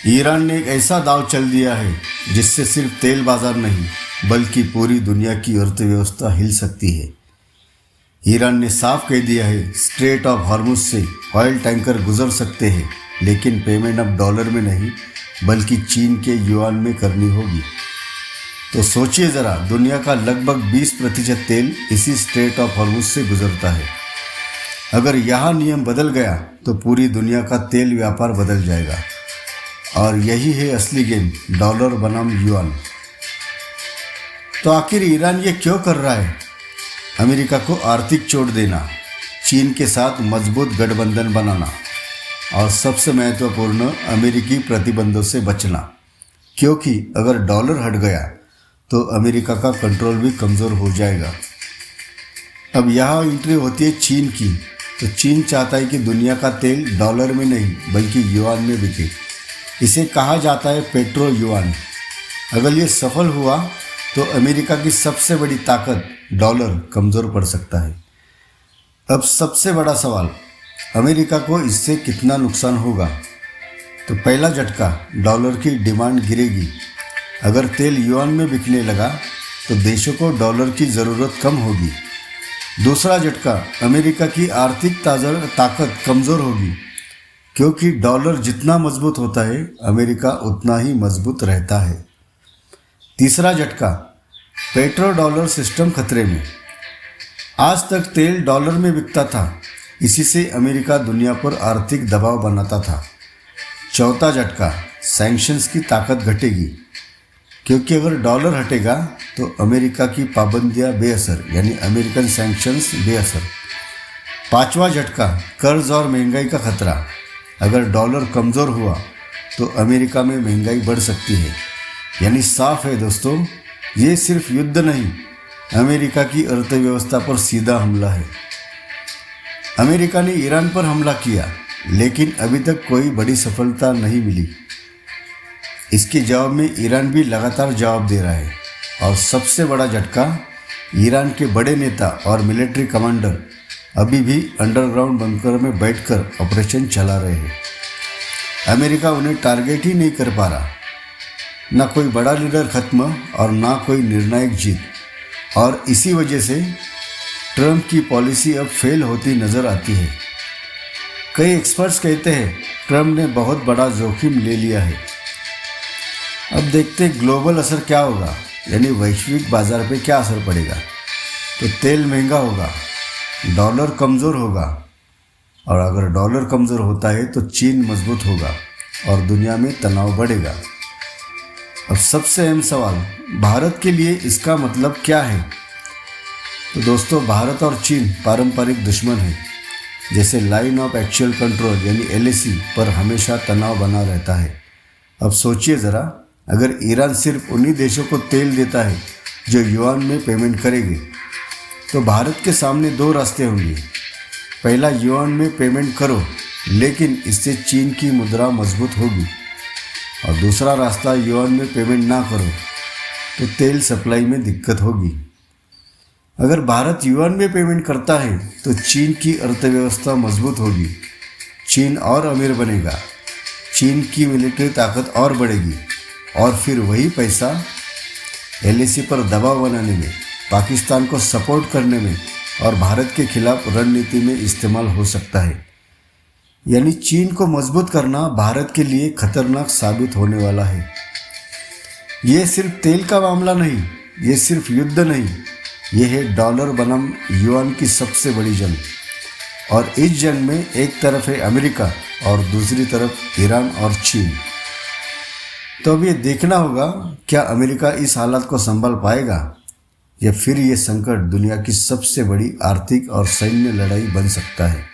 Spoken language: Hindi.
ईरान ने एक ऐसा दांव चल दिया है जिससे सिर्फ तेल बाजार नहीं बल्कि पूरी दुनिया की अर्थव्यवस्था हिल सकती है। ईरान ने साफ कह दिया है स्ट्रेट ऑफ हॉर्मुज से ऑयल टैंकर गुजर सकते हैं, लेकिन पेमेंट अब डॉलर में नहीं बल्कि चीन के युआन में करनी होगी। तो सोचिए ज़रा, दुनिया का लगभग 20% तेल इसी स्ट्रेट ऑफ हॉर्मुज से गुजरता है। अगर यहाँ नियम बदल गया तो पूरी दुनिया का तेल व्यापार बदल जाएगा और यही है असली गेम, डॉलर बनाम युआन। तो आखिर ईरान ये क्यों कर रहा है? अमेरिका को आर्थिक चोट देना, चीन के साथ मजबूत गठबंधन बनाना और सबसे महत्वपूर्ण अमेरिकी प्रतिबंधों से बचना। क्योंकि अगर डॉलर हट गया तो अमेरिका का कंट्रोल भी कमज़ोर हो जाएगा। अब यहाँ एंट्री होती है चीन की। तो चीन चाहता है कि दुनिया का तेल डॉलर में नहीं बल्कि युआन में बिके। इसे कहा जाता है पेट्रो युआन। अगर ये सफल हुआ तो अमेरिका की सबसे बड़ी ताकत डॉलर कमज़ोर पड़ सकता है। अब सबसे बड़ा सवाल, अमेरिका को इससे कितना नुकसान होगा? तो पहला झटका, डॉलर की डिमांड गिरेगी। अगर तेल युआन में बिकने लगा तो देशों को डॉलर की ज़रूरत कम होगी। दूसरा झटका, अमेरिका की आर्थिक ताकत कमज़ोर होगी, क्योंकि डॉलर जितना मजबूत होता है अमेरिका उतना ही मजबूत रहता है। तीसरा झटका, पेट्रो डॉलर सिस्टम खतरे में। आज तक तेल डॉलर में बिकता था, इसी से अमेरिका दुनिया पर आर्थिक दबाव बनाता था। चौथा झटका, सैंक्शंस की ताकत घटेगी, क्योंकि अगर डॉलर हटेगा तो अमेरिका की पाबंदियां बेअसर, यानी अमेरिकन सैंक्शंस बेअसर। पांचवा झटका, कर्ज और महंगाई का खतरा। अगर डॉलर कमज़ोर हुआ तो अमेरिका में महंगाई बढ़ सकती है। यानी साफ है दोस्तों, ये सिर्फ युद्ध नहीं, अमेरिका की अर्थव्यवस्था पर सीधा हमला है। अमेरिका ने ईरान पर हमला किया, लेकिन अभी तक कोई बड़ी सफलता नहीं मिली। इसके जवाब में ईरान भी लगातार जवाब दे रहा है। और सबसे बड़ा झटका, ईरान के बड़े नेता और मिलिट्री कमांडर अभी भी अंडरग्राउंड बंकर में बैठकर ऑपरेशन चला रहे हैं। अमेरिका उन्हें टारगेट ही नहीं कर पा रहा। ना कोई बड़ा लीडर खत्म और ना कोई निर्णायक जीत। और इसी वजह से ट्रंप की पॉलिसी अब फेल होती नज़र आती है। कई एक्सपर्ट्स कहते हैं ट्रंप ने बहुत बड़ा जोखिम ले लिया है। अब देखते हैं ग्लोबल असर क्या होगा, यानी वैश्विक बाजार पे क्या असर पड़ेगा। तो तेल महंगा होगा, डॉलर कमज़ोर होगा, और अगर डॉलर कमज़ोर होता है तो चीन मजबूत होगा और दुनिया में तनाव बढ़ेगा। अब सबसे अहम सवाल, भारत के लिए इसका मतलब क्या है? तो दोस्तों, भारत और चीन पारंपरिक दुश्मन हैं। जैसे लाइन ऑफ एक्चुअल कंट्रोल यानी LAC पर हमेशा तनाव बना रहता है। अब सोचिए ज़रा, अगर ईरान सिर्फ उन्हीं देशों को तेल देता है जो युआन में पेमेंट करेंगे, तो भारत के सामने दो रास्ते होंगे। पहला, युआन में पेमेंट करो, लेकिन इससे चीन की मुद्रा मजबूत होगी। और दूसरा रास्ता, युआन में पेमेंट ना करो तो तेल सप्लाई में दिक्कत होगी। अगर भारत युआन में पेमेंट करता है तो चीन की अर्थव्यवस्था मजबूत होगी, चीन और अमीर बनेगा, चीन की मिलिट्री ताकत और बढ़ेगी, और फिर वही पैसा LAC पर दबाव बनाने में, पाकिस्तान को सपोर्ट करने में और भारत के खिलाफ रणनीति में इस्तेमाल हो सकता है। यानी चीन को मजबूत करना भारत के लिए खतरनाक साबित होने वाला है। ये सिर्फ तेल का मामला नहीं, ये सिर्फ युद्ध नहीं, ये है डॉलर बनाम युआन की सबसे बड़ी जंग। और इस जंग में एक तरफ है अमेरिका और दूसरी तरफ ईरान और चीन। तो अब ये देखना होगा, क्या अमेरिका इस हालात को संभाल पाएगा या फिर ये संकट दुनिया की सबसे बड़ी आर्थिक और सैन्य लड़ाई बन सकता है।